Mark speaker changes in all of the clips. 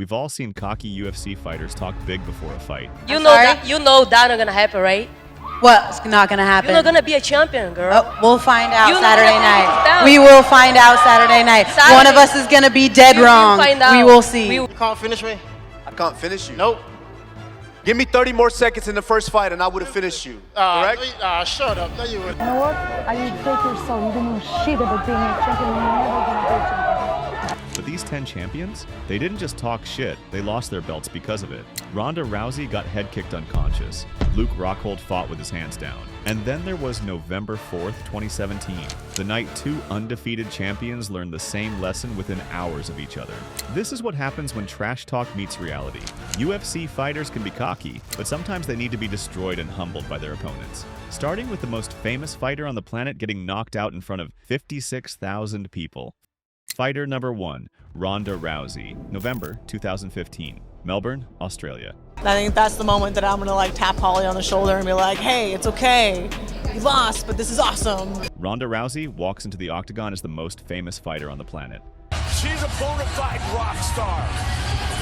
Speaker 1: We've all seen cocky UFC fighters talk big before a fight.
Speaker 2: You know that not gonna happen, right?
Speaker 3: What's not gonna happen?
Speaker 2: You're not gonna be a champion, girl.
Speaker 3: Oh, we'll find out
Speaker 2: You're
Speaker 3: Saturday
Speaker 2: not
Speaker 3: night.
Speaker 2: gonna down.
Speaker 3: We will find out Saturday night.
Speaker 2: Saturday.
Speaker 3: One of us is gonna be dead wrong.
Speaker 2: Find out.
Speaker 3: We will see.
Speaker 4: You can't finish me?
Speaker 5: I can't finish you.
Speaker 4: Nope.
Speaker 5: Give me 30 more seconds in the first fight and I would have finished you. Correct?
Speaker 4: Shut up. No, you wouldn't.
Speaker 6: You know what? I need to take your soul. You don't know shit about being a champion. You're never gonna be a champion.
Speaker 1: But these 10 champions, they didn't just talk shit, they lost their belts because of it. Ronda Rousey got head kicked unconscious. Luke Rockhold fought with his hands down. And then there was November 4th, 2017, the night two undefeated champions learned the same lesson within hours of each other. This is what happens when trash talk meets reality. UFC fighters can be cocky, but sometimes they need to be destroyed and humbled by their opponents. Starting with the most famous fighter on the planet getting knocked out in front of 56,000 people. Fighter number 1, Ronda Rousey, November 2015, Melbourne, Australia.
Speaker 7: I think that's the moment that I'm gonna like tap Holly on the shoulder and be like, hey, it's okay. You lost, but this is awesome.
Speaker 1: Ronda Rousey walks into the octagon as the most famous fighter on the planet.
Speaker 8: She's a bona fide rock star,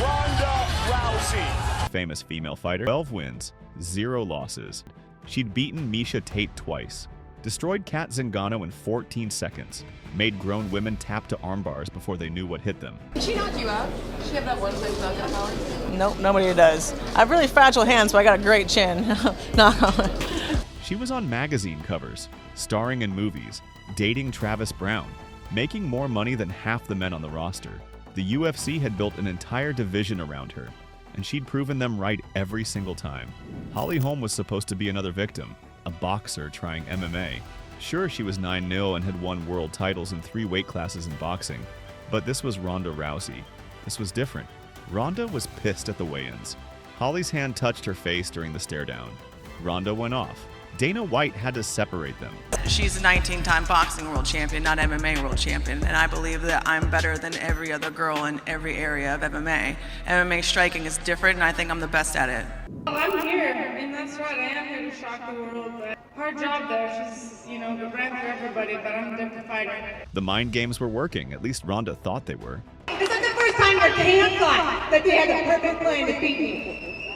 Speaker 8: Ronda Rousey.
Speaker 1: Famous female fighter, 12 wins, 0 losses. She'd beaten Miocic Tate twice, destroyed Kat Zingano in 14 seconds, made grown women tap to arm bars before they knew what hit them.
Speaker 9: Did she knock you out? Did she have that one time knockout power?
Speaker 7: Nope, nobody does. I have really fragile hands, so I got a great chin. Knock on.
Speaker 1: She was on magazine covers, starring in movies, dating Travis Brown, making more money than half the men on the roster. The UFC had built an entire division around her, and she'd proven them right every single time. Holly Holm was supposed to be another victim, a boxer trying MMA. Sure, she was 9-0 and had won world titles in 3 weight classes in boxing, but this was Ronda Rousey. This was different. Ronda was pissed at the weigh-ins. Holly's hand touched her face during the stare-down. Ronda went off. Dana White had to separate them.
Speaker 7: She's a 19-time boxing world champion, not MMA world champion, and I believe that I'm better than every other girl in every area of MMA. MMA striking is different, and I think I'm the best at it.
Speaker 10: Well, I'm here, and that's right, I am here to shock the world, but hard job there. She's, Garbrandt for everybody, but I'm a different fighter.
Speaker 1: The mind games were working, at least Ronda thought they were.
Speaker 10: This is the first time that they have thought that they had a perfect plan to beat me.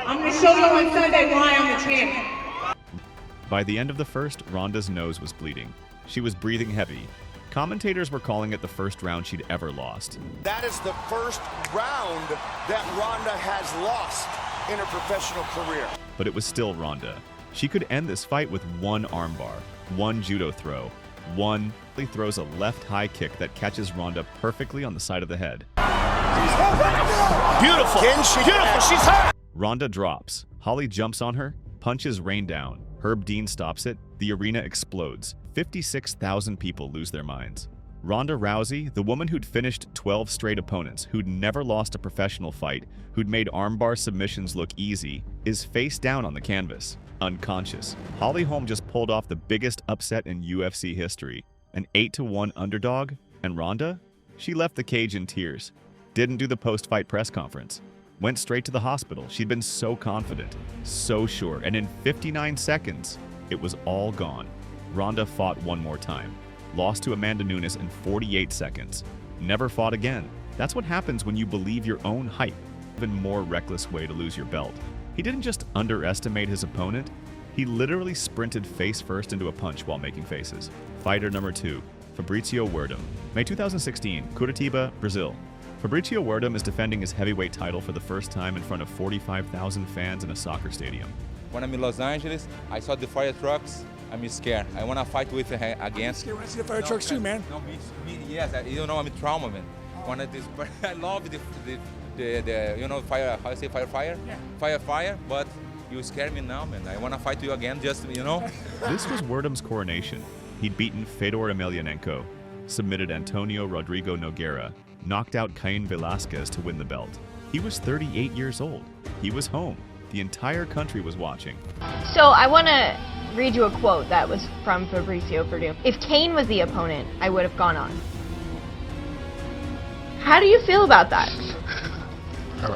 Speaker 10: I'm going to show you on Sunday why I'm the champion.
Speaker 1: By the end of the first, Ronda's nose was bleeding. She was breathing heavy. Commentators were calling it the first round she'd ever lost.
Speaker 8: That is the first round that Ronda has lost in her professional career.
Speaker 1: But it was still Ronda. She could end this fight with one armbar, one judo throw, one. He throws a left high kick that catches Ronda perfectly on the side of the head.
Speaker 8: Beautiful. Beautiful. She's hurt.
Speaker 1: Ronda drops. Holly jumps on her, punches rain down. Herb Dean stops it. The arena explodes. 56,000 people lose their minds. Ronda Rousey, the woman who'd finished 12 straight opponents, who'd never lost a professional fight, who'd made armbar submissions look easy, is face down on the canvas, unconscious. Holly Holm just pulled off the biggest upset in UFC history, an 8-1 underdog, and Ronda? She left the cage in tears, didn't do the post-fight press conference, went straight to the hospital. She'd been so confident, so sure, and in 59 seconds, it was all gone. Ronda fought one more time, lost to Amanda Nunes in 48 seconds, never fought again. That's what happens when you believe your own hype. Even more reckless way to lose your belt. He didn't just underestimate his opponent, he literally sprinted face first into a punch while making faces. Fighter number 2, Fabricio Werdum. May 2016, Curitiba, Brazil. Fabricio Werdum is defending his heavyweight title for the first time in front of 45,000 fans in a soccer stadium.
Speaker 11: When I'm in Los Angeles, I saw the fire trucks. I'm scared. I want to fight with against.
Speaker 12: I see the fire trucks too, man.
Speaker 11: No, yes, I'm in trauma, man. One of these, I love the fire. How you say fire? Yeah. Fire. But you scare me now, man. I want to fight you again, just.
Speaker 1: This was Werdum's coronation. He'd beaten Fedor Emelianenko, submitted Antonio Rodrigo Nogueira, knocked out Cain Velasquez to win the belt. He was 38 years old. He was home. The entire country was watching.
Speaker 13: So I want to read you a quote that was from Fabricio Werdum. If Cain was the opponent, I would have gone on. How do you feel about that?
Speaker 12: What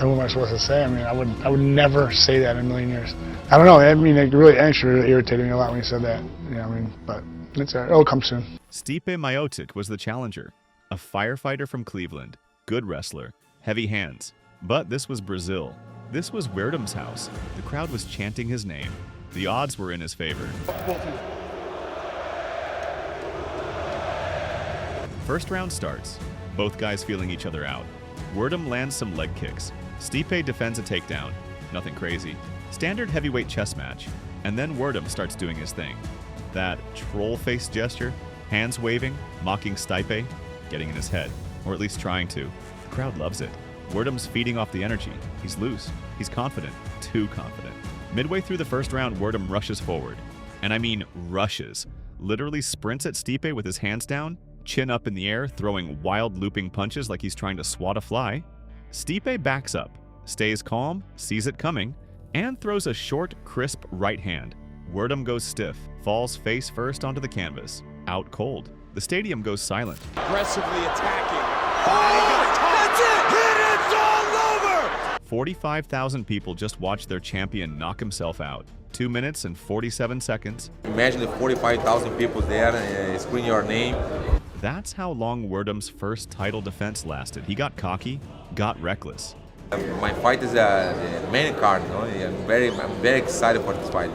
Speaker 12: am I supposed to say? I mean, I would never say that in a million years. I don't know. I mean, it really actually irritated me a lot when you said that. But it'll come soon.
Speaker 1: Stipe Miocic was the challenger, a firefighter from Cleveland, good wrestler, heavy hands. But this was Brazil. This was Werdum's house. The crowd was chanting his name. The odds were in his favor. First round starts, both guys feeling each other out. Werdum lands some leg kicks. Stipe defends a takedown. Nothing crazy. Standard heavyweight chess match. And then Werdum starts doing his thing. That troll face gesture, hands waving, mocking Stipe, getting in his head, or at least trying to. The crowd loves it. Werdum's feeding off the energy. He's loose. He's confident. Too confident. Midway through the first round, Werdum rushes forward. And I mean rushes. Literally sprints at Stipe with his hands down, chin up in the air, throwing wild looping punches like he's trying to swat a fly. Stipe backs up, stays calm, sees it coming, and throws a short, crisp right hand. Werdum goes stiff, falls face first onto the canvas. Out cold. The stadium goes silent.
Speaker 14: Aggressively attacking. Oh, that's it! It's all over!
Speaker 1: 45,000 people just watched their champion knock himself out. 2 minutes and 47 seconds.
Speaker 11: Imagine the 45,000 people there and scream your name.
Speaker 1: That's how long Werdum's first title defense lasted. He got cocky, got reckless.
Speaker 11: My fight is the main card. You know? I'm very excited for this fight.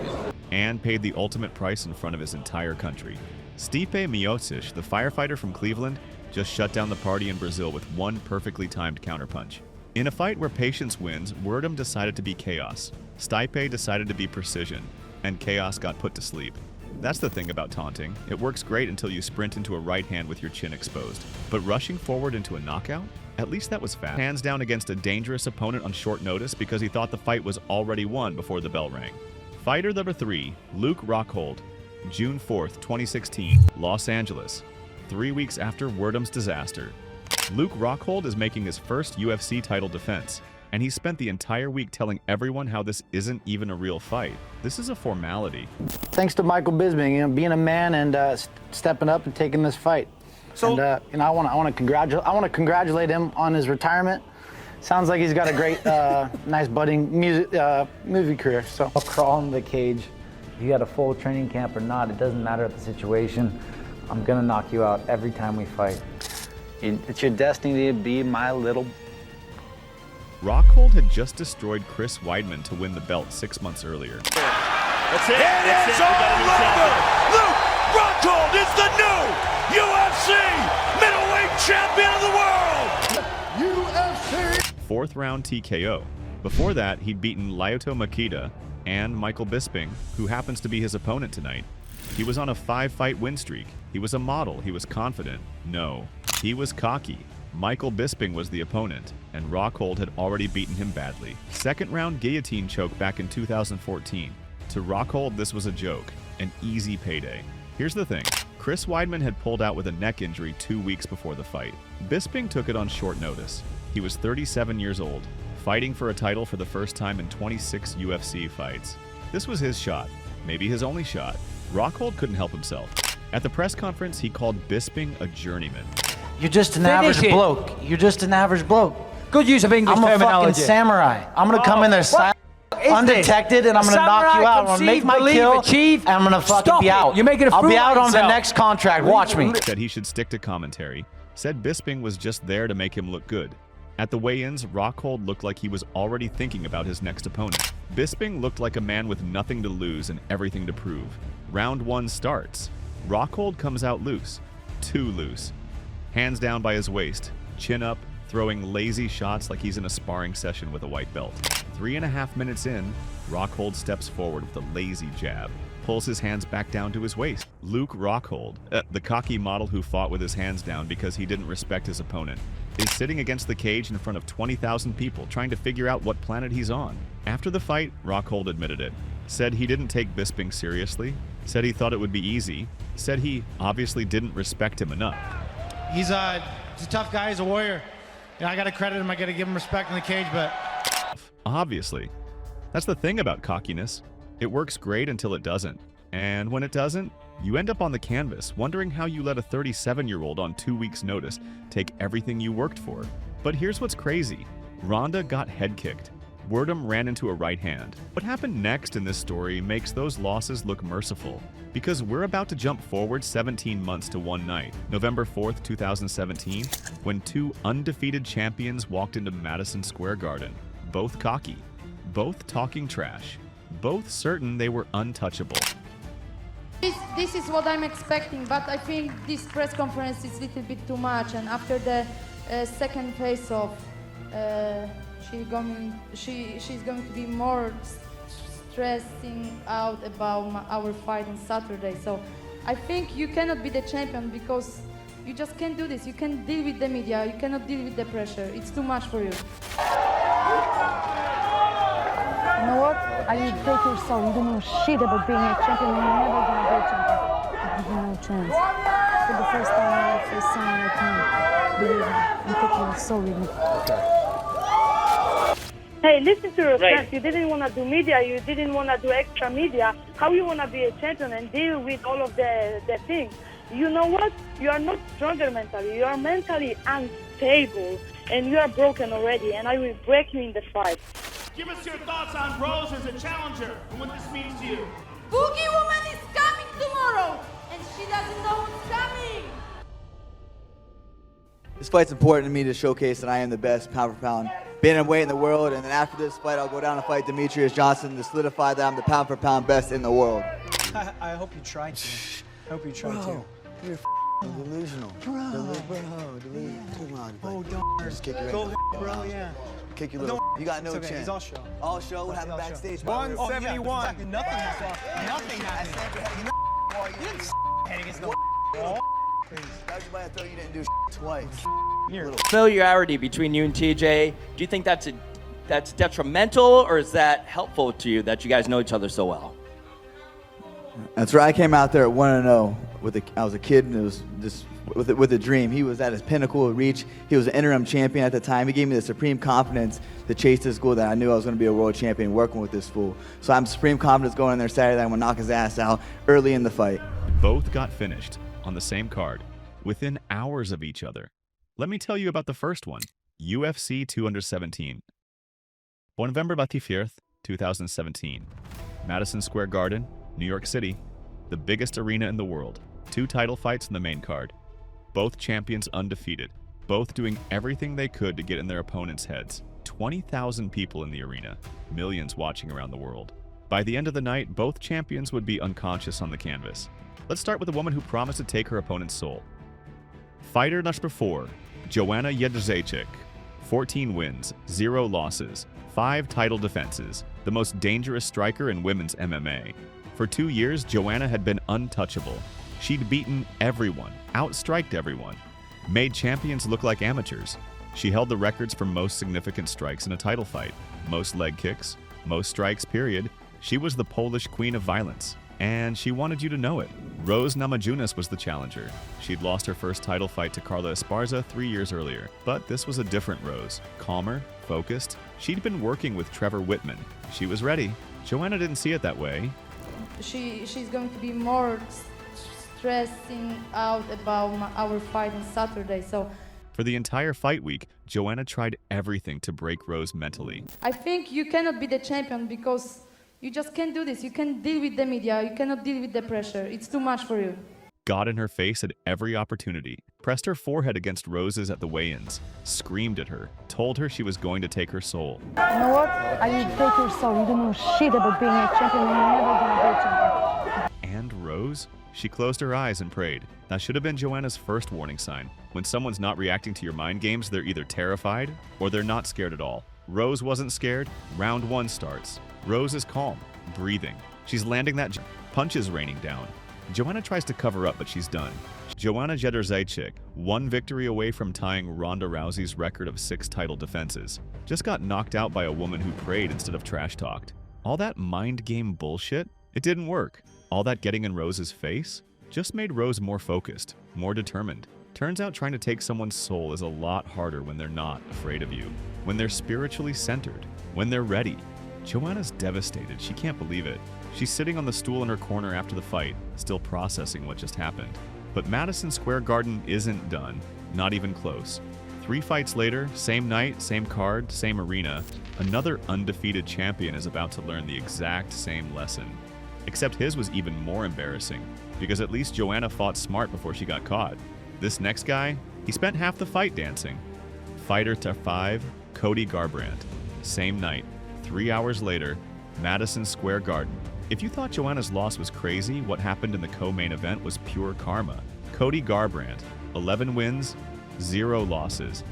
Speaker 1: And paid the ultimate price in front of his entire country. Stipe Miocic, the firefighter from Cleveland, just shut down the party in Brazil with one perfectly timed counterpunch. In a fight where patience wins, Werdum decided to be chaos. Stipe decided to be precision, and chaos got put to sleep. That's the thing about taunting. It works great until you sprint into a right hand with your chin exposed. But rushing forward into a knockout? At least that was fast. Hands down against a dangerous opponent on short notice because he thought the fight was already won before the bell rang. Fighter number 3, Luke Rockhold. June 4th, 2016, Los Angeles. 3 weeks after Werdum's disaster. Luke Rockhold is making his first UFC title defense, and he spent the entire week telling everyone how this isn't even a real fight. This is a formality.
Speaker 15: Thanks to Michael Bisping, being a man and stepping up and taking this fight. So, and I want to congratulate him on his retirement. Sounds like he's got a great, nice budding movie career. So
Speaker 16: I'll crawl in the cage. If you got a full training camp or not, it doesn't matter the situation. I'm gonna knock you out every time we fight. It's your destiny to be my little.
Speaker 1: Rockhold had just destroyed Chris Weidman to win the belt 6 months earlier.
Speaker 14: That's it. It is all over. Luke Rockhold is the new UFC middleweight champion of the world. UFC.
Speaker 1: 4th round TKO. Before that, he'd beaten Lyoto Machida and Michael Bisping, who happens to be his opponent tonight. He was on a 5-fight win streak. He was a model. He was confident. No, he was cocky. Michael Bisping was the opponent, and Rockhold had already beaten him badly. 2nd round guillotine choke back in 2014. To Rockhold, this was a joke, an easy payday. Here's the thing. Chris Weidman had pulled out with a neck injury 2 weeks before the fight. Bisping took it on short notice. He was 37 years old, fighting for a title for the first time in 26 UFC fights. This was his shot, maybe his only shot. Rockhold couldn't help himself. At the press conference, he called Bisping a journeyman.
Speaker 15: You're just an average bloke. You're just an average bloke.
Speaker 16: Good use of English terminology.
Speaker 15: I'm a fucking samurai. I'm gonna come in there silent, undetected, and I'm gonna knock you out. I'm gonna make my kill, and I'm gonna fucking be out.
Speaker 16: You're making a fool
Speaker 15: I'll be out
Speaker 16: of
Speaker 15: on the
Speaker 16: yourself.
Speaker 15: next contract. Watch me.
Speaker 1: Said he should stick to commentary. Said Bisping was just there to make him look good. At the weigh-ins, Rockhold looked like he was already thinking about his next opponent. Bisping looked like a man with nothing to lose and everything to prove. Round 1 starts. Rockhold comes out loose. Too loose. Hands down by his waist, chin up, throwing lazy shots like he's in a sparring session with a white belt. 3.5 minutes in, Rockhold steps forward with a lazy jab, pulls his hands back down to his waist. Luke Rockhold, the cocky model who fought with his hands down because he didn't respect his opponent, is sitting against the cage in front of 20,000 people trying to figure out what planet he's on. After the fight, Rockhold admitted it. Said he didn't take Bisping seriously, said he thought it would be easy, said he obviously didn't respect him enough.
Speaker 17: He's a tough guy, he's a warrior. I gotta credit him, I gotta give him respect in the cage, but...
Speaker 1: Obviously. That's the thing about cockiness. It works great until it doesn't. And when it doesn't, you end up on the canvas wondering how you let a 37-year-old on 2 weeks' notice take everything you worked for. But here's what's crazy. Ronda got head kicked. Werdum ran into a right hand. What happened next in this story makes those losses look merciful, because we're about to jump forward 17 months to one night, November 4th, 2017, when two undefeated champions walked into Madison Square Garden, both cocky, both talking trash, both certain they were untouchable.
Speaker 6: This is what I'm expecting, but I think this press conference is a little bit too much. And after the second face-off, she's going to be more stressing out about our fight on Saturday. So I think you cannot be the champion because you just can't do this. You can't deal with the media. You cannot deal with the pressure. It's too much for you. You know what? I will take your soul. You don't know shit about being a champion and you're never gonna be a champion. I give you no chance. For the first time I will face someone like me. Believe me, I'm taking your soul with me.
Speaker 18: Hey, listen to your friends. You didn't want to do media. You didn't want to do extra media. How you want to be a champion and deal with all of the things? You know what? You are not stronger mentally. You are mentally unstable. And you are broken already. And I will break you in the fight.
Speaker 14: Give us your thoughts on Rose as a challenger and what this means to you.
Speaker 6: Boogie Woman is coming tomorrow, and she doesn't know what's coming.
Speaker 19: This fight's important to me to showcase that I am the best pound for pound bantamweight in the world, and then after this fight, I'll go down and fight Demetrius Johnson to solidify that I'm the pound for pound best in the world.
Speaker 20: I hope you try to. I hope you try to.
Speaker 19: You're delusional. Come on,
Speaker 20: don't.
Speaker 19: Just kick your
Speaker 20: Go,
Speaker 19: ass.
Speaker 20: bro, yeah.
Speaker 19: Kick your little. You got no
Speaker 20: it's okay.
Speaker 19: chin.
Speaker 20: It's all show.
Speaker 19: All show. What happened backstage?
Speaker 20: 171. Oh, yeah, exactly. Nothing happened. Nothing happened. You didn't head against the wall.
Speaker 19: Everybody thought you didn't do twice.
Speaker 21: Familiarity between you and TJ, do you think that's detrimental, or is that helpful to you that you guys know each other so well?
Speaker 19: That's right. I came out there at 1-0 I was a kid, and it was just with a dream. He was at his pinnacle of reach. He was an interim champion at the time. He gave me the supreme confidence to chase this goal that I knew I was going to be a world champion working with this fool. So I'm supreme confidence going in there Saturday. I'm going to knock his ass out early in the fight.
Speaker 1: Both got finished on the same card, within hours of each other. Let me tell you about the first one, UFC 217. On November 24th, 2017, Madison Square Garden, New York City, the biggest arena in the world. 2 title fights in the main card. Both champions undefeated, both doing everything they could to get in their opponents' heads. 20,000 people in the arena, millions watching around the world. By the end of the night, both champions would be unconscious on the canvas. Let's start with a woman who promised to take her opponent's soul. Fighter number 4, Joanna Jedrzejczyk. 14 wins, 0 losses, 5 title defenses, the most dangerous striker in women's MMA. For 2 years, Joanna had been untouchable. She'd beaten everyone, outstriked everyone, made champions look like amateurs. She held the records for most significant strikes in a title fight, most leg kicks, most strikes, period. She was the Polish queen of violence, and she wanted you to know it. Rose Namajunas was the challenger. She'd lost her first title fight to Carla Esparza 3 years earlier, but this was a different Rose, calmer, focused. She'd been working with Trevor Whitman. She was ready. Joanna didn't see it that way.
Speaker 6: She's going to be more stressing out about our fight on Saturday. So
Speaker 1: for the entire fight week, Joanna tried everything to break Rose mentally.
Speaker 6: I think you cannot be the champion because you just can't do this. You can't deal with the media. You cannot deal with the pressure. It's too much for you.
Speaker 1: Got in her face at every opportunity, pressed her forehead against Rose's at the weigh-ins, screamed at her, told her she was going to take her soul.
Speaker 6: You know what? I will take your soul. You don't know shit about being a champion and you're never gonna be a champion.
Speaker 1: And Rose? She closed her eyes and prayed. That should have been Joanna's first warning sign. When someone's not reacting to your mind games, they're either terrified or they're not scared at all. Rose wasn't scared. Round 1 starts. Rose is calm, breathing. She's landing that punches raining down. Joanna tries to cover up, but she's done. Joanna Jedrzejczyk, 1 victory away from tying Ronda Rousey's record of 6 title defenses, just got knocked out by a woman who prayed instead of trash-talked. All that mind game bullshit, it didn't work. All that getting in Rose's face just made Rose more focused, more determined. Turns out trying to take someone's soul is a lot harder when they're not afraid of you, when they're spiritually centered, when they're ready. Joanna's devastated. She can't believe it. She's sitting on the stool in her corner after the fight, still processing what just happened. But Madison Square Garden isn't done, not even close. 3 fights later, same night, same card, same arena, another undefeated champion is about to learn the exact same lesson. Except his was even more embarrassing, because at least Joanna fought smart before she got caught. This next guy, he spent half the fight dancing. Fighter to 5, Cody Garbrandt. Same night, 3 hours later, Madison Square Garden. If you thought Joanna's loss was crazy, what happened in the co-main event was pure karma. Cody Garbrandt, 11 wins, 0 losses,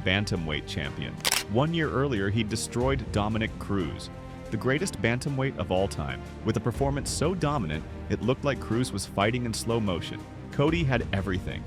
Speaker 1: bantamweight champion. 1 year earlier, he destroyed Dominic Cruz, the greatest bantamweight of all time. With a performance so dominant, it looked like Cruz was fighting in slow motion. Cody had everything: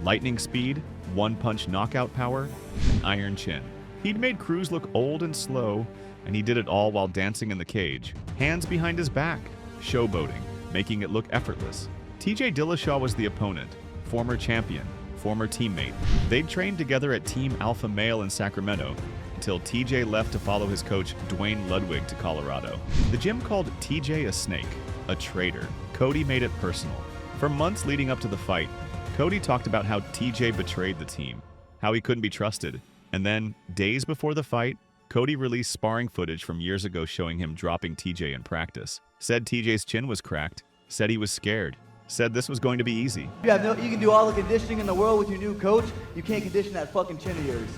Speaker 1: lightning speed, one-punch knockout power, and iron chin. He'd made Cruz look old and slow, and he did it all while dancing in the cage, hands behind his back, showboating, making it look effortless. TJ Dillashaw was the opponent, former champion, former teammate. They'd trained together at Team Alpha Male in Sacramento until TJ left to follow his coach Dwayne Ludwig to Colorado. The gym called TJ a snake, a traitor. Cody made it personal. For months leading up to the fight, Cody talked about how TJ betrayed the team, how he couldn't be trusted. And then, days before the fight, Cody released sparring footage from years ago showing him dropping TJ in practice. Said TJ's chin was cracked, said he was scared, said this was going to be easy.
Speaker 19: You can do all the conditioning in the world with your new coach. You can't condition that fucking chin of yours.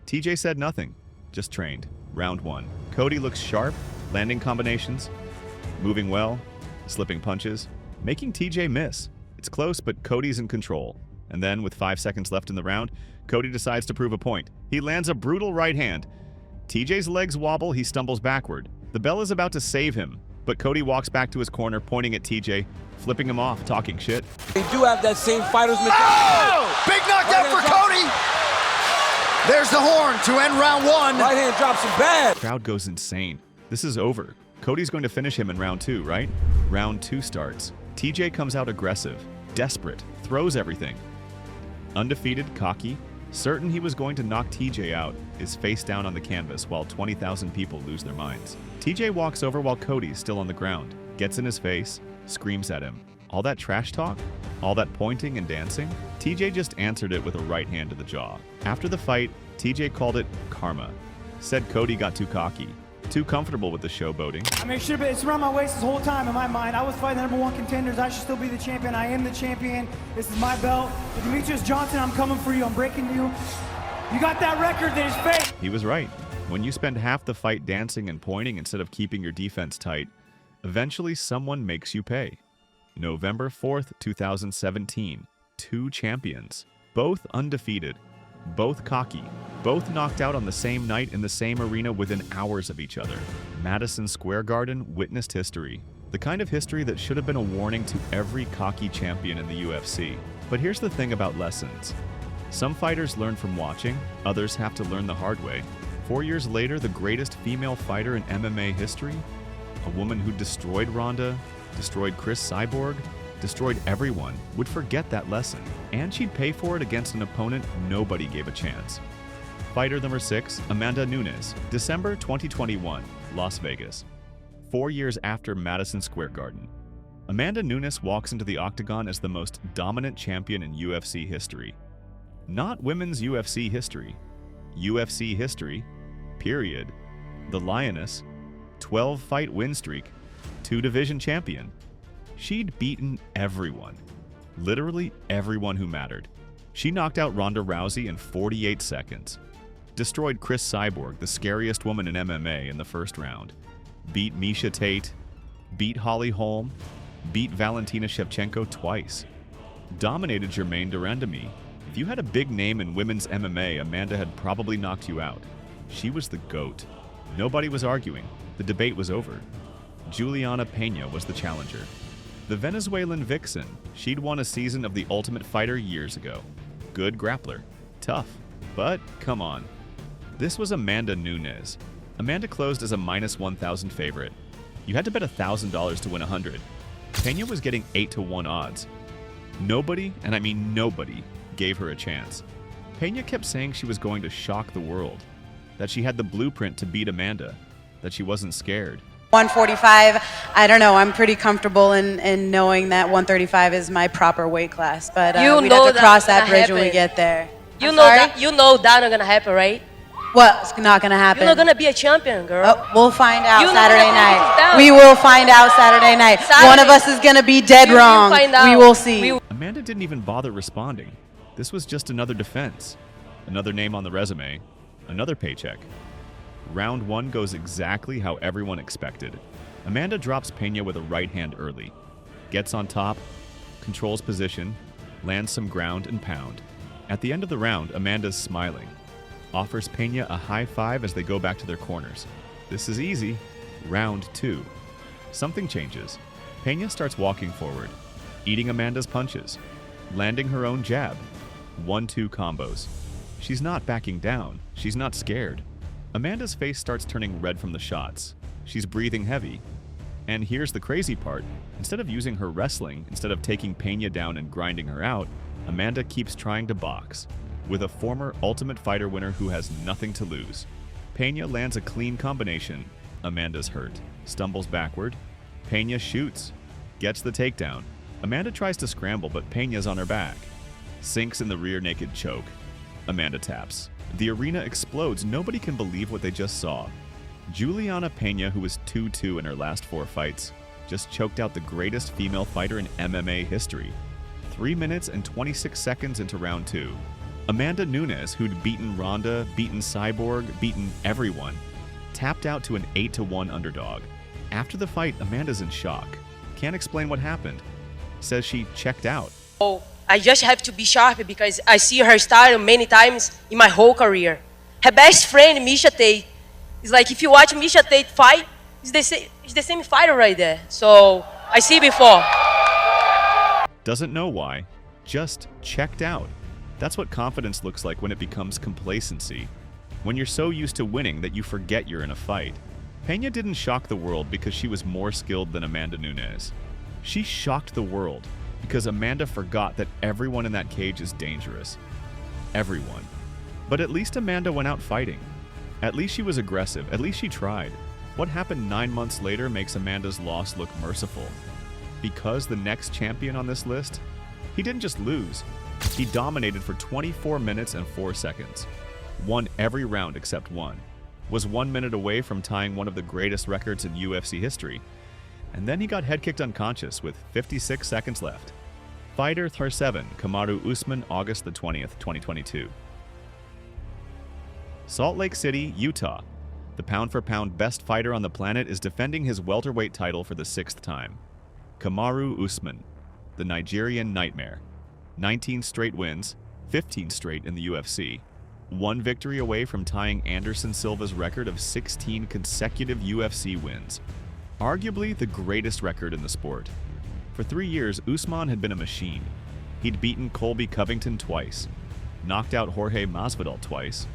Speaker 1: TJ said nothing, just trained. Round 1. Cody looks sharp, landing combinations, moving well, slipping punches, making TJ miss. It's close, but Cody's in control. And then, with 5 seconds left in the round, Cody decides to prove a point. He lands a brutal right hand. TJ's legs wobble, he stumbles backward. The bell is about to save him, but Cody walks back to his corner, pointing at TJ, flipping him off, talking shit.
Speaker 2: They do have that same fighter's mentality.
Speaker 14: Oh! Big knockdown for Cody! There's the horn to end round 1.
Speaker 2: Right hand drops him bad.
Speaker 1: The crowd goes insane. This is over. Cody's going to finish him in round 2, right? Round 2 starts. TJ comes out aggressive, desperate, throws everything. Undefeated, cocky, certain he was going to knock TJ out, is face down on the canvas while 20,000 people lose their minds. TJ walks over while Cody's still on the ground, gets in his face, screams at him. All that trash talk? All that pointing and dancing? TJ just answered it with a right hand to the jaw. After the fight, TJ called it karma. Said Cody got too cocky, too comfortable with the showboating.
Speaker 17: I mean, it's around my waist this whole time in my mind. I was fighting the #1 contenders. I should still be the champion. I am the champion. This is my belt. With Demetrius Johnson, I'm coming for you. I'm breaking you. You got that record that is fake.
Speaker 1: He was right. When you spend half the fight dancing and pointing instead of keeping your defense tight, eventually someone makes you pay. November 4th, 2017. 2 champions, both undefeated, both cocky, both knocked out on the same night in the same arena within hours of each other. Madison Square Garden witnessed history. The kind of history that should have been a warning to every cocky champion in the UFC. But here's the thing about lessons. Some fighters learn from watching, others have to learn the hard way. 4 years later, the greatest female fighter in MMA history, a woman who destroyed Ronda, destroyed Chris Cyborg, destroyed everyone, would forget that lesson. And she'd pay for it against an opponent nobody gave a chance. Fighter number 6, Amanda Nunes, December 2021, Las Vegas. 4 years after Madison Square Garden. Amanda Nunes walks into the octagon as the most dominant champion in UFC history. Not women's UFC history. UFC history, period. The Lioness, 12-fight win streak, 2-division champion. She'd beaten everyone. Literally everyone who mattered. She knocked out Ronda Rousey in 48 seconds. Destroyed Chris Cyborg, the scariest woman in MMA, in the first round. Beat Miocic Tate. Beat Holly Holm. Beat Valentina Shevchenko twice. Dominated Germaine de Randamie. If you had a big name in women's MMA, Amanda had probably knocked you out. She was the GOAT. Nobody was arguing. The debate was over. Julianna Peña was the challenger. The Venezuelan vixen. She'd won a season of The Ultimate Fighter years ago. Good grappler. Tough. But come on. This was Amanda Nunes. Amanda closed as a -1,000 favorite. You had to bet $1,000 to win 100. Peña was getting 8-to-1 odds. Nobody, and I mean nobody, gave her a chance. Peña kept saying she was going to shock the world, that she had the blueprint to beat Amanda, that she wasn't scared.
Speaker 3: 145, I don't know, I'm pretty comfortable in knowing that 135 is my proper weight class, but we'd have to cross that bridge when we get there.
Speaker 5: You know that not gonna happen, right?
Speaker 3: What's not gonna happen?
Speaker 5: You're not gonna be a champion, girl.
Speaker 3: Oh, we'll find out
Speaker 5: You know
Speaker 3: Saturday
Speaker 5: that
Speaker 3: night.
Speaker 5: down.
Speaker 3: We will find out Saturday night. One of us is gonna be dead wrong. We will see.
Speaker 1: Amanda didn't even bother responding. This was just another defense. Another name on the resume. Another paycheck. Round 1 goes exactly how everyone expected. Amanda drops Peña with a right hand early. Gets on top, controls position, lands some ground and pound. At the end of the round, Amanda's smiling. Offers Peña a high five as they go back to their corners. This is easy. Round 2. Something changes. Peña starts walking forward, eating Amanda's punches, landing her own jab. 1-2 combos. She's not backing down. She's not scared. Amanda's face starts turning red from the shots. She's breathing heavy. And here's the crazy part. Instead of using her wrestling, instead of taking Peña down and grinding her out, Amanda keeps trying to box. With a former Ultimate Fighter winner who has nothing to lose. Peña lands a clean combination. Amanda's hurt. Stumbles backward. Peña shoots. Gets the takedown. Amanda tries to scramble, but Peña's on her back. Sinks in the rear naked choke. Amanda taps. The arena explodes. Nobody can believe what they just saw. Julianna Peña, who was 2-2 in her last 4 fights, just choked out the greatest female fighter in MMA history. 3 minutes and 26 seconds into round 2. Amanda Nunes, who'd beaten Ronda, beaten Cyborg, beaten everyone, tapped out to an 8-1 underdog. After the fight, Amanda's in shock. Can't explain what happened. Says she checked out.
Speaker 5: Oh, I just have to be sharp because I see her style many times in my whole career. Her best friend, Miocic Tate, is like if you watch Miocic Tate fight, it's the same fighter right there. So I see before.
Speaker 1: Doesn't know why. Just checked out. That's what confidence looks like when it becomes complacency. When you're so used to winning that you forget you're in a fight. Peña didn't shock the world because she was more skilled than Amanda Nunes. She shocked the world because Amanda forgot that everyone in that cage is dangerous. Everyone. But at least Amanda went out fighting. At least she was aggressive. At least she tried. What happened 9 months later makes Amanda's loss look merciful. Because the next champion on this list, he didn't just lose. He dominated for 24 minutes and 4 seconds. Won every round except one. Was 1 minute away from tying one of the greatest records in UFC history. And then he got head kicked unconscious with 56 seconds left. Fighter 37, Kamaru Usman, August the 20th, 2022. Salt Lake City, Utah. The pound-for-pound best fighter on the planet is defending his welterweight title for the 6th time. Kamaru Usman, the Nigerian nightmare. 19 straight wins, 15 straight in the UFC. 1 victory away from tying Anderson Silva's record of 16 consecutive UFC wins. Arguably the greatest record in the sport. For 3 years, Usman had been a machine. He'd beaten Colby Covington twice, knocked out Jorge Masvidal twice,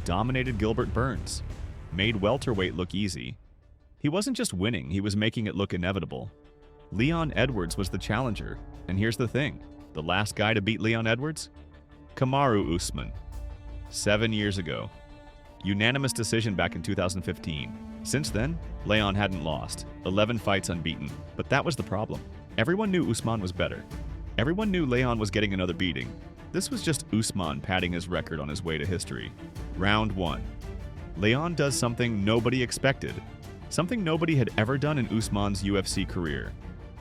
Speaker 1: dominated Gilbert Burns, made welterweight look easy. He wasn't just winning, he was making it look inevitable. Leon Edwards was the challenger, and here's the thing. The last guy to beat Leon Edwards? Kamaru Usman. 7 years ago. Unanimous decision back in 2015. Since then, Leon hadn't lost. 11 fights unbeaten. But that was the problem. Everyone knew Usman was better. Everyone knew Leon was getting another beating. This was just Usman padding his record on his way to history. Round 1. Leon does something nobody expected. Something nobody had ever done in Usman's UFC career.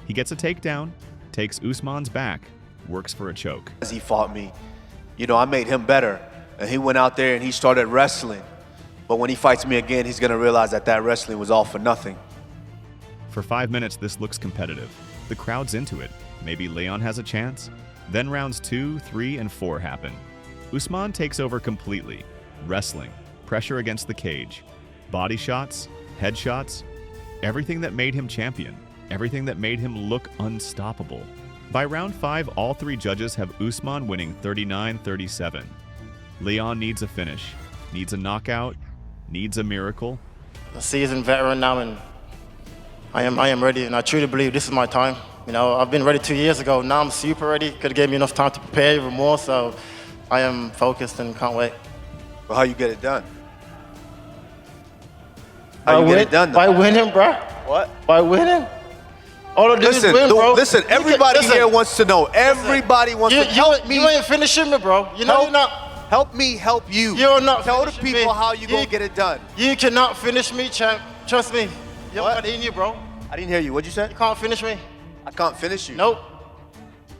Speaker 1: He gets a takedown, takes Usman's back, works for a choke.
Speaker 22: As he fought me, you know, I made him better. And he went out there and he started wrestling. But when he fights me again, he's gonna realize that that wrestling was all for nothing.
Speaker 1: For 5 minutes, this looks competitive. The crowd's into it. Maybe Leon has a chance? Then rounds 2, 3, and 4 happen. Usman takes over completely. Wrestling, pressure against the cage, body shots, head shots, everything that made him champion, everything that made him look unstoppable. By round 5, all 3 judges have Usman winning 39-37. Leon needs a finish, needs a knockout, needs a miracle.
Speaker 4: A seasoned veteran now, and I am ready, and I truly believe this is my time. You know, I've been ready 2 years ago. Now I'm super ready. Could have gave me enough time to prepare even more, so I am focused and can't wait.
Speaker 22: But how you get it done? How you get it done, though?
Speaker 4: By winning, bro.
Speaker 22: What?
Speaker 4: By winning. All I do is win, bro.
Speaker 22: Listen, everybody here wants to know. Everybody wants to help me.
Speaker 4: You ain't finishing me, bro. You know you're not.
Speaker 22: Help me help you.
Speaker 4: You're not
Speaker 22: Tell the
Speaker 4: finishing
Speaker 22: people
Speaker 4: me.
Speaker 22: how you gonna get it done.
Speaker 4: You cannot finish me, champ. Trust me. You
Speaker 22: What?
Speaker 4: got it in you, bro.
Speaker 22: I didn't hear you. What'd you say?
Speaker 4: You can't finish me.
Speaker 22: I can't finish you.
Speaker 4: Nope.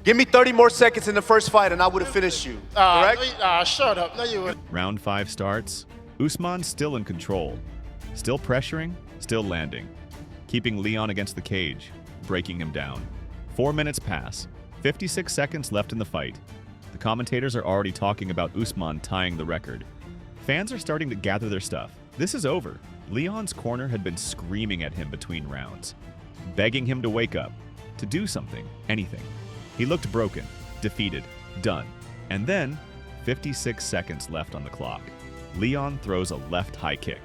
Speaker 22: Give me 30 more seconds in the first fight and I would have finished you. Correct?
Speaker 4: Shut up. No, you would.
Speaker 1: Round 5 starts. Usman still in control. Still pressuring, still landing. Keeping Leon against the cage, breaking him down. 4 minutes pass. 56 seconds left in the fight. The commentators are already talking about Usman tying the record. Fans are starting to gather their stuff. This is over. Leon's corner had been screaming at him between rounds, begging him to wake up, to do something, anything. He looked broken, defeated, done. And then, 56 seconds left on the clock. Leon throws a left high kick.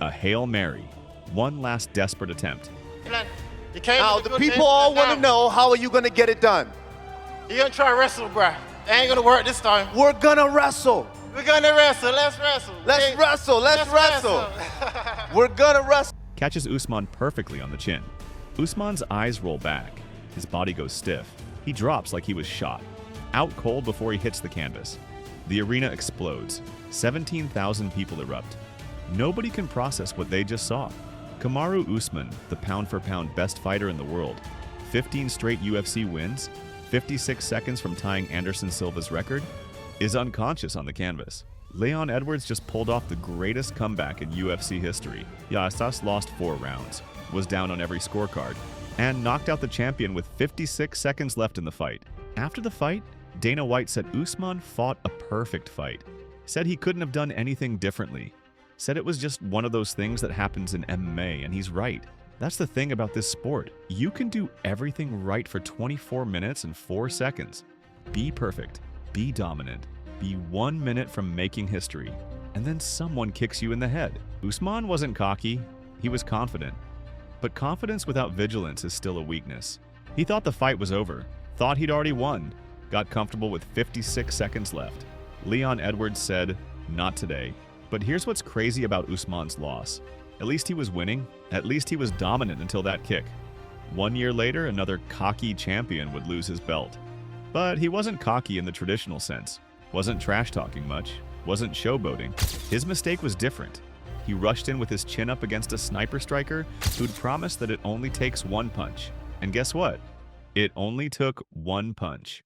Speaker 1: A Hail Mary. One last desperate attempt.
Speaker 22: Now, the people all want to know, how are you going to get it done?
Speaker 4: You're going to try to wrestle, bruh. It ain't going to work this time.
Speaker 22: We're going to wrestle.
Speaker 4: We're going to wrestle. Let's wrestle.
Speaker 22: Let's wrestle. Let's wrestle. We're going to wrestle.
Speaker 1: Catches Usman perfectly on the chin. Usman's eyes roll back. His body goes stiff. He drops like he was shot. Out cold before he hits the canvas. The arena explodes. 17,000 people erupt. Nobody can process what they just saw. Kamaru Usman, the pound-for-pound best fighter in the world, 15 straight UFC wins, 56 seconds from tying Anderson Silva's record, is unconscious on the canvas. Leon Edwards just pulled off the greatest comeback in UFC history. Yassas lost 4 rounds, was down on every scorecard, and knocked out the champion with 56 seconds left in the fight. After the fight, Dana White said Usman fought a perfect fight. Said he couldn't have done anything differently. Said it was just one of those things that happens in MMA, and he's right. That's the thing about this sport. You can do everything right for 24 minutes and 4 seconds. Be perfect, be dominant, be 1 minute from making history, and then someone kicks you in the head. Usman wasn't cocky, he was confident. But confidence without vigilance is still a weakness. He thought the fight was over, thought he'd already won, got comfortable with 56 seconds left. Leon Edwards said, "Not today." But here's what's crazy about Usman's loss. At least he was winning. At least he was dominant until that kick. 1 year later, another cocky champion would lose his belt. But he wasn't cocky in the traditional sense. Wasn't trash-talking much. Wasn't showboating. His mistake was different. He rushed in with his chin up against a sniper striker who'd promised that it only takes 1 punch. And guess what? It only took 1 punch.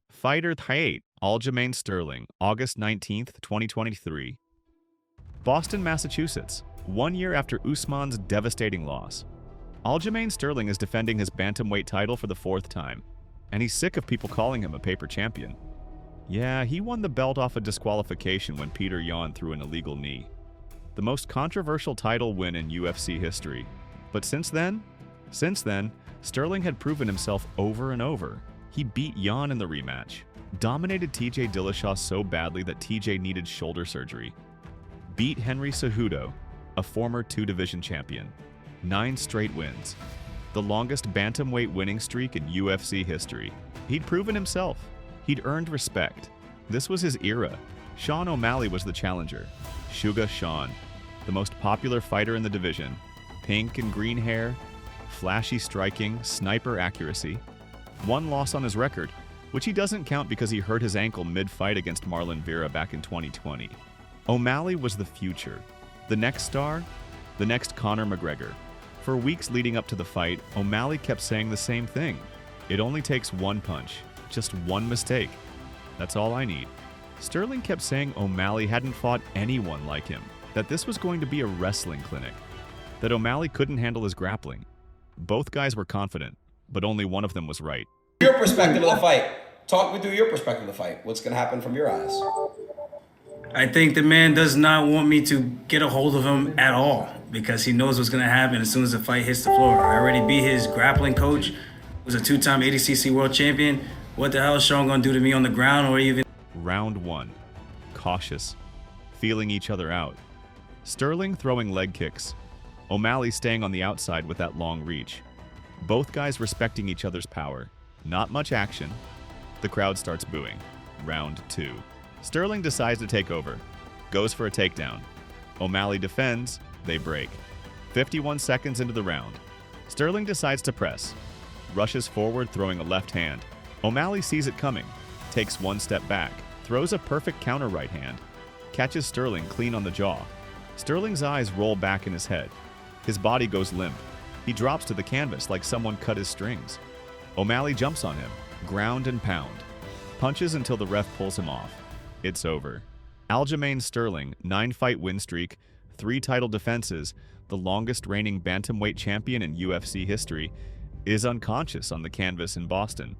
Speaker 1: Fighter 8, Aljamain Sterling, August 19th, 2023. Boston, Massachusetts, 1 year after Usman's devastating loss. Aljamain Sterling is defending his bantamweight title for the 4th time, and he's sick of people calling him a paper champion. Yeah, he won the belt off a disqualification when Peter Yan threw an illegal knee. The most controversial title win in UFC history. But since then, Sterling had proven himself over and over. He beat Yan in the rematch, dominated TJ Dillashaw so badly that TJ needed shoulder surgery, beat Henry Cejudo, a former 2-division champion, 9 straight wins, the longest bantamweight winning streak in UFC history. He'd proven himself. He'd earned respect. This was his era. Sean O'Malley was the challenger. Suga Sean, the most popular fighter in the division. Pink and green hair, flashy striking, sniper accuracy. 1 loss on his record, which he doesn't count because he hurt his ankle mid-fight against Marlon Vera back in 2020. O'Malley was the future. The next star? The next Conor McGregor. For weeks leading up to the fight, O'Malley kept saying the same thing. It only takes 1 punch. Just 1 mistake. That's all I need. Sterling kept saying O'Malley hadn't fought anyone like him, that this was going to be a wrestling clinic, that O'Malley couldn't handle his grappling. Both guys were confident, but only one of them was right.
Speaker 7: Your perspective of the fight. Talk me through your perspective of the fight. What's going to happen from your eyes?
Speaker 17: I think the man does not want me to get a hold of him at all because he knows what's going to happen as soon as the fight hits the floor. I already beat his grappling coach, who's a 2-time ADCC world champion. What the hell is Sean going to do to me on the ground or even...
Speaker 1: Round 1. Cautious. Feeling each other out. Sterling throwing leg kicks. O'Malley staying on the outside with that long reach. Both guys respecting each other's power. Not much action. The crowd starts booing. Round 2. Sterling decides to take over. Goes for a takedown. O'Malley defends. They break. 51 seconds into the round. Sterling decides to press. Rushes forward throwing a left hand. O'Malley sees it coming. Takes 1 step back. throws a perfect counter right hand, catches Sterling clean on the jaw. Sterling's eyes roll back in his head. His body goes limp. He drops to the canvas like someone cut his strings. O'Malley jumps on him, ground and pound. Punches until the ref pulls him off. It's over. Aljamain Sterling, 9-fight win streak, 3 title defenses, the longest reigning bantamweight champion in UFC history, is unconscious on the canvas in Boston.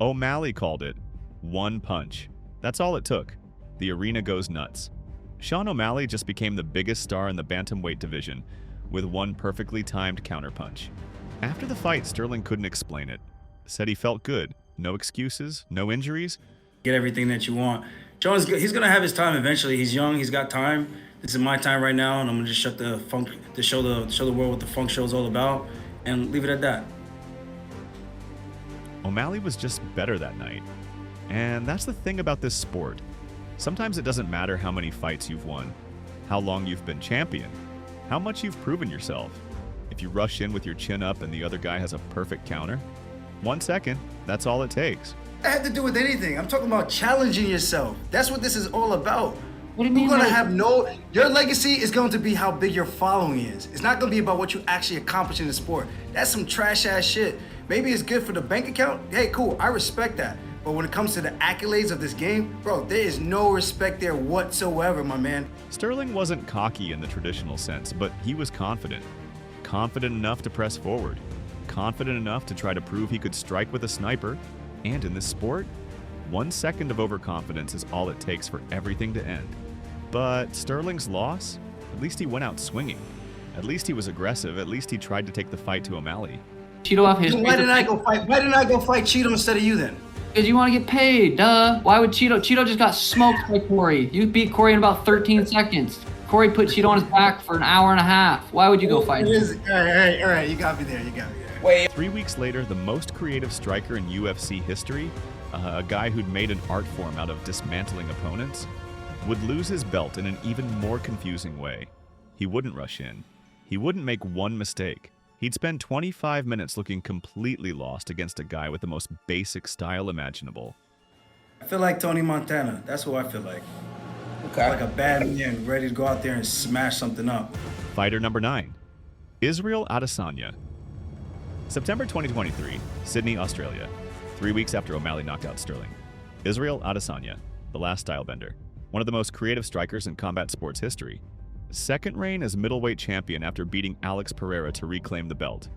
Speaker 1: O'Malley called it one punch. That's all it took. The arena goes nuts. Sean O'Malley just became the biggest star in the bantamweight division with one perfectly timed counterpunch. After the fight, Sterling couldn't explain it. Said he felt good. No excuses, no injuries.
Speaker 17: Get everything that you want. Jones, he's gonna have his time eventually. He's young, he's got time. This is my time right now, and I'm gonna just shut the funk to show the world what the funk show is all about, and leave it at that.
Speaker 1: O'Malley was just better that night. And that's the thing about this sport. Sometimes it doesn't matter how many fights you've won, how long you've been champion, how much you've proven yourself. If you rush in with your chin up and the other guy has a perfect counter, 1 second, that's all it takes.
Speaker 17: That had to do with anything. I'm talking about challenging yourself. That's what this is all about.
Speaker 3: What do you mean?
Speaker 17: You're gonna have your legacy is going to be how big your following is. It's not gonna be about what you actually accomplish in the sport. That's some trash ass shit. Maybe it's good for the bank account. Hey, cool, I respect that. But when it comes to the accolades of this game, bro, there is no respect there whatsoever, my man.
Speaker 1: Sterling wasn't cocky in the traditional sense, but he was confident. Confident enough to press forward. Confident enough to try to prove he could strike with a sniper. And in this sport, 1 second of overconfidence is all it takes for everything to end. But Sterling's loss? At least he went out swinging. At least he was aggressive. At least he tried to take the fight to O'Malley.
Speaker 21: Cheeto off his.
Speaker 17: Why didn't I go fight Cheeto instead of you then?
Speaker 21: Because you want to get paid, duh. Why would Cheeto? Cheeto just got smoked by Corey. You beat Corey in about 13 seconds. Corey put Cheeto on his back for an hour and a half. Why would you go fight him?
Speaker 17: All right, you got me there, Wait.
Speaker 1: 3 weeks later, the most creative striker in UFC history, a guy who'd made an art form out of dismantling opponents, would lose his belt in an even more confusing way. He wouldn't rush in. He wouldn't make one mistake. He'd spend 25 minutes looking completely lost against a guy with the most basic style imaginable.
Speaker 17: I feel like Tony Montana. That's who I feel like. Okay. Like a bad man ready to go out there and smash something up.
Speaker 1: Fighter number 9, Israel Adesanya. September 2023, Sydney, Australia. 3 weeks after O'Malley knocked out Sterling. Israel Adesanya, the last stylebender, one of the most creative strikers in combat sports history. Second reign as middleweight champion after beating Alex Pereira to reclaim the belt.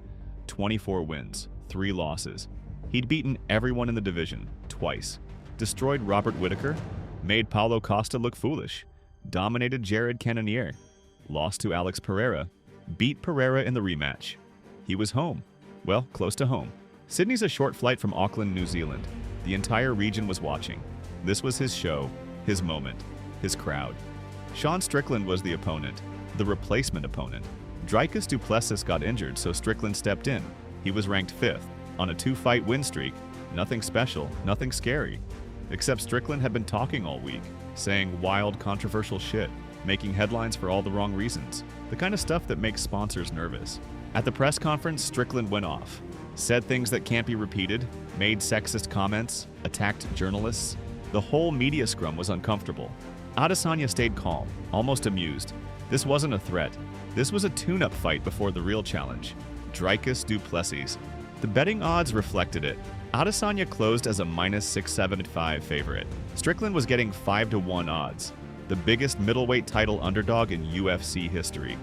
Speaker 1: 24 wins, 3 losses. He'd beaten everyone in the division, twice. Destroyed Robert Whittaker, made Paulo Costa look foolish, dominated Jared Cannonier, lost to Alex Pereira, beat Pereira in the rematch. He was home. Well, close to home. Sydney's a short flight from Auckland, New Zealand. The entire region was watching. This was his show, his moment, his crowd. Sean Strickland was the opponent, the replacement opponent. Dricus du Plessis got injured, so Strickland stepped in. He was ranked 5th, on a 2-fight win streak. Nothing special, nothing scary. Except Strickland had been talking all week, saying wild, controversial shit, making headlines for all the wrong reasons. The kind of stuff that makes sponsors nervous. At the press conference, Strickland went off. Said things that can't be repeated, made sexist comments, attacked journalists. The whole media scrum was uncomfortable. Adesanya stayed calm, almost amused. This wasn't a threat. This was a tune-up fight before the real challenge. Dricus du Plessis. The betting odds reflected it. Adesanya closed as a -675 favorite. Strickland was getting 5-1 odds. The biggest middleweight title underdog in UFC history.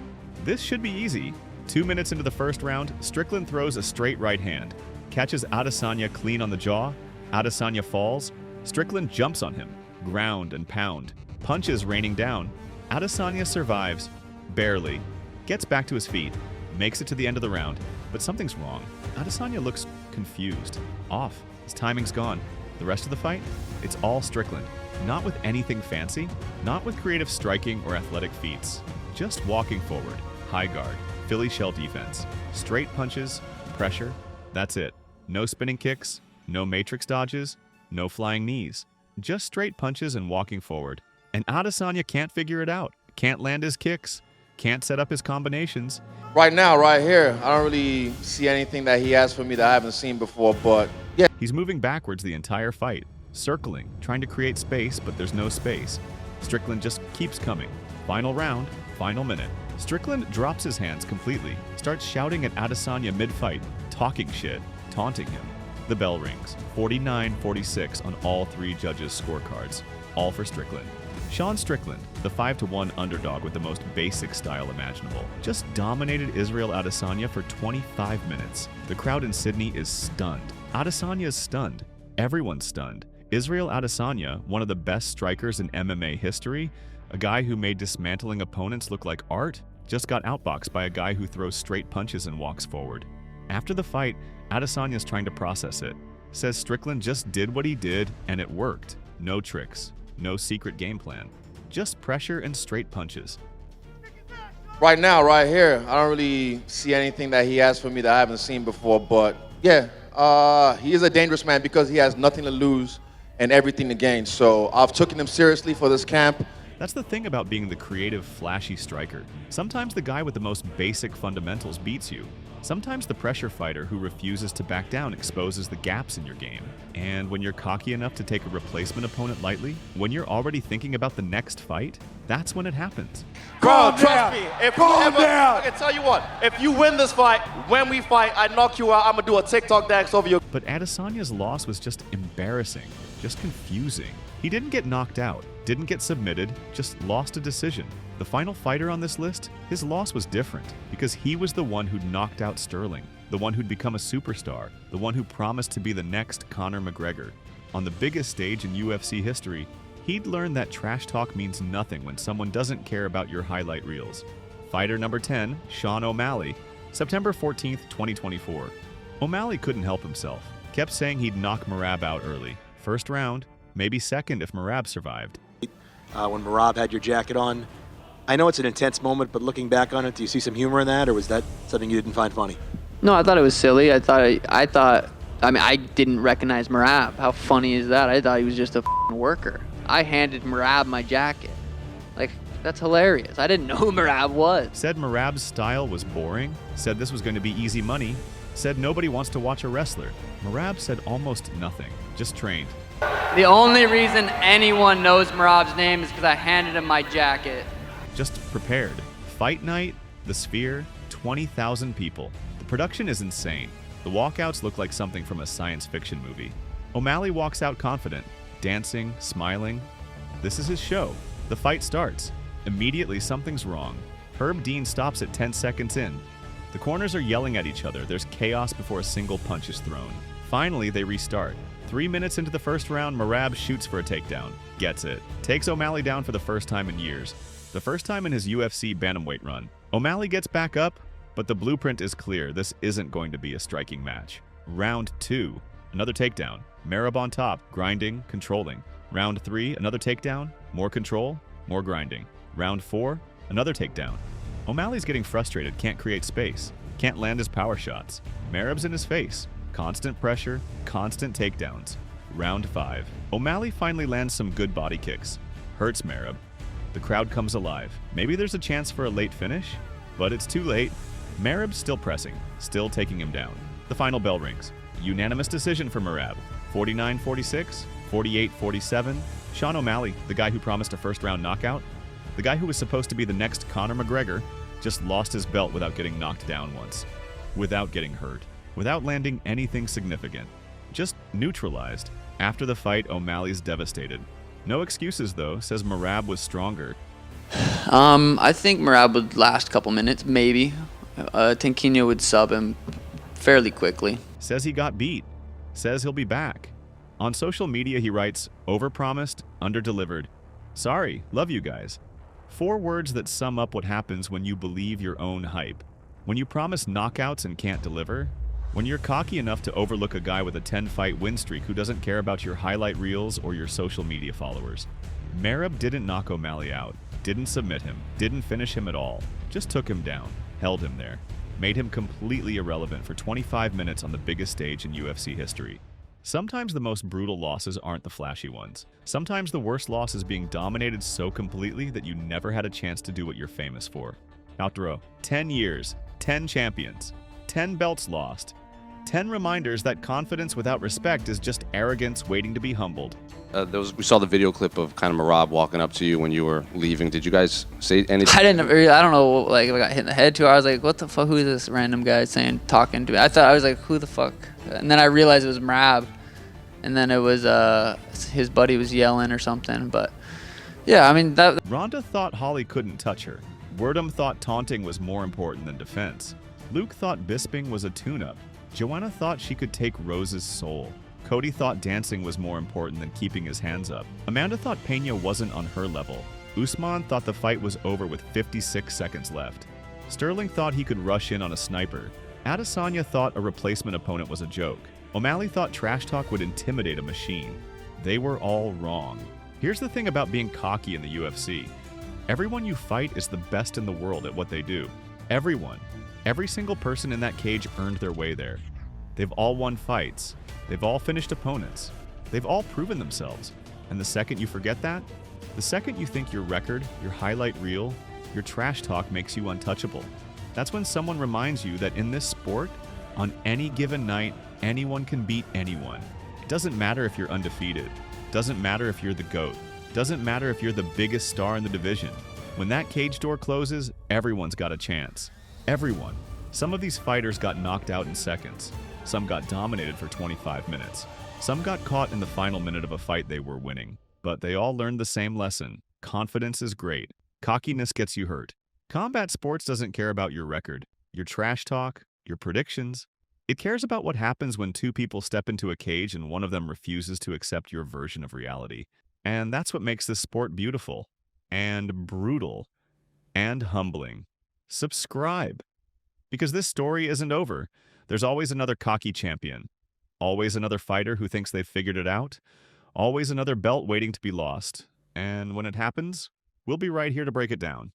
Speaker 1: This should be easy. 2 minutes into the first round, Strickland throws a straight right hand, catches Adesanya clean on the jaw. Adesanya falls. Strickland jumps on him, ground and pound. Punches raining down. Adesanya survives, barely. Gets back to his feet, makes it to the end of the round, but something's wrong. Adesanya looks confused, off. His timing's gone. The rest of the fight? It's all Strickland. Not with anything fancy, not with creative striking or athletic feats. Just walking forward, high guard, Philly shell defense, straight punches, pressure. That's it. No spinning kicks, no matrix dodges, no flying knees. Just straight punches and walking forward. And Adesanya can't figure it out. Can't land his kicks. Can't set up his combinations.
Speaker 9: Right now, right here, I don't really see anything that he has for me that I haven't seen before, but yeah.
Speaker 1: He's moving backwards the entire fight. circling, trying to create space, but there's no space. Strickland just keeps coming. Final round, final minute. Strickland drops his hands completely, starts shouting at Adesanya mid-fight, talking shit, taunting him. The bell rings. 49-46 on all three judges' scorecards. All for Strickland. Sean Strickland, the 5-1 underdog with the most basic style imaginable, just dominated Israel Adesanya for 25 minutes. The crowd in Sydney is stunned. Adesanya is stunned. Everyone's stunned. Israel Adesanya, one of the best strikers in MMA history, a guy who made dismantling opponents look like art, just got outboxed by a guy who throws straight punches and walks forward. After the fight, Adesanya's trying to process it. Says Strickland just did what he did and it worked. No tricks. No secret game plan. Just pressure and straight punches.
Speaker 9: Right now, right here, I don't really see anything that he has for me that I haven't seen before. But yeah, he is a dangerous man because he has nothing to lose and everything to gain. So I've taken him seriously for this camp.
Speaker 1: That's the thing about being the creative, flashy striker. Sometimes the guy with the most basic fundamentals beats you. Sometimes the pressure fighter who refuses to back down exposes the gaps in your game. And when you're cocky enough to take a replacement opponent lightly, when you're already thinking about the next fight, that's when it happens.
Speaker 9: Bro, trust me. If you ever, I can tell you what, if you win this fight, when we fight, I knock you out, I'm gonna do a TikTok dance over you.
Speaker 1: But Adesanya's loss was just embarrassing, just confusing. He didn't get knocked out, didn't get submitted, just lost a decision. The final fighter on this list, his loss was different because he was the one who'd knocked out Sterling, the one who'd become a superstar, the one who promised to be the next Conor McGregor. On the biggest stage in UFC history, he'd learned that trash talk means nothing when someone doesn't care about your highlight reels. Fighter number 10, Sean O'Malley, September 14th, 2024. O'Malley couldn't help himself, kept saying he'd knock Merab out early. First round, maybe second if Merab survived.
Speaker 8: When Merab had your jacket on, I know it's an intense moment, but looking back on it, do you see some humor in that, or was that something you didn't find funny?
Speaker 21: No, I thought it was silly. I mean, I didn't recognize Merab. How funny is that? I thought he was just a f***ing worker. I handed Merab my jacket. Like, that's hilarious. I didn't know who Merab was.
Speaker 1: Said Merab's style was boring, said this was going to be easy money, said nobody wants to watch a wrestler. Merab said almost nothing, just trained.
Speaker 21: The only reason anyone knows Merab's name is because I handed him my jacket.
Speaker 1: Just prepared. Fight night, the Sphere, 20,000 people. The production is insane. The walkouts look like something from a science fiction movie. O'Malley walks out confident, dancing, smiling. This is his show. The fight starts. Immediately something's wrong. Herb Dean stops at 10 seconds in. The corners are yelling at each other. There's chaos before a single punch is thrown. Finally, they restart. 3 minutes into the first round, Merab shoots for a takedown. Gets it. Takes O'Malley down for the first time in years. The first time in his UFC bantamweight run. O'Malley gets back up, but the blueprint is clear. This isn't going to be a striking match. Round 2, another takedown. Merab on top, grinding, controlling. Round 3, another takedown, more control, more grinding. Round 4, another takedown. O'Malley's getting frustrated, can't create space, can't land his power shots. Merab's in his face. Constant pressure, constant takedowns. Round 5. O'Malley finally lands some good body kicks. Hurts Merab. The crowd comes alive. Maybe there's a chance for a late finish, but it's too late. Merab's still pressing, still taking him down. The final bell rings. Unanimous decision for Merab. 49-46, 48-47. Sean O'Malley, the guy who promised a first-round knockout, the guy who was supposed to be the next Conor McGregor, just lost his belt without getting knocked down once. Without getting hurt. Without landing anything significant. Just neutralized. After the fight, O'Malley's devastated. No excuses, though, says Merab was stronger.
Speaker 21: I think Merab would last a couple minutes, maybe. Tinquinho would sub him fairly quickly.
Speaker 1: Says he got beat. Says he'll be back. On social media, he writes, overpromised, underdelivered. Sorry, love you guys. 4 words that sum up what happens when you believe your own hype. When you promise knockouts and can't deliver. When you're cocky enough to overlook a guy with a 10-fight win streak who doesn't care about your highlight reels or your social media followers. Merab didn't knock O'Malley out, didn't submit him, didn't finish him at all, just took him down, held him there, made him completely irrelevant for 25 minutes on the biggest stage in UFC history. Sometimes the most brutal losses aren't the flashy ones. Sometimes the worst loss is being dominated so completely that you never had a chance to do what you're famous for. Outro. 10 years, 10 champions, 10 belts lost. 10 reminders that confidence without respect is just arrogance waiting to be humbled.
Speaker 10: We saw the video clip of kind of Merab walking up to you when you were leaving. Did you guys say anything?
Speaker 21: I don't know, like, if I got hit in the head too. I was like, what the fuck, who is this random guy talking to me? I was like, who the fuck? And then I realized it was Merab. And then it was, his buddy was yelling or something, but yeah, I mean, that.
Speaker 1: Ronda thought Holly couldn't touch her. Werdum thought taunting was more important than defense. Luke thought Bisping was a tune-up. Joanna thought she could take Rose's soul. Cody thought dancing was more important than keeping his hands up. Amanda thought Peña wasn't on her level. Usman thought the fight was over with 56 seconds left. Sterling thought he could rush in on a sniper. Adesanya thought a replacement opponent was a joke. O'Malley thought trash talk would intimidate a machine. They were all wrong. Here's the thing about being cocky in the UFC. Everyone you fight is the best in the world at what they do. Everyone. Every single person in that cage earned their way there. They've all won fights. They've all finished opponents. They've all proven themselves. And the second you forget that, the second you think your record, your highlight reel, your trash talk makes you untouchable, that's when someone reminds you that in this sport, on any given night, anyone can beat anyone. It doesn't matter if you're undefeated. It doesn't matter if you're the GOAT. It doesn't matter if you're the biggest star in the division. When that cage door closes, everyone's got a chance. Everyone. Some of these fighters got knocked out in seconds. Some got dominated for 25 minutes. Some got caught in the final minute of a fight they were winning. But they all learned the same lesson. Confidence is great. Cockiness gets you hurt. Combat sports doesn't care about your record, your trash talk, your predictions. It cares about what happens when two people step into a cage and one of them refuses to accept your version of reality. And that's what makes this sport beautiful, and brutal, and humbling. Subscribe. Because this story isn't over. There's always another cocky champion. Always another fighter who thinks they've figured it out. Always another belt waiting to be lost. And when it happens, we'll be right here to break it down.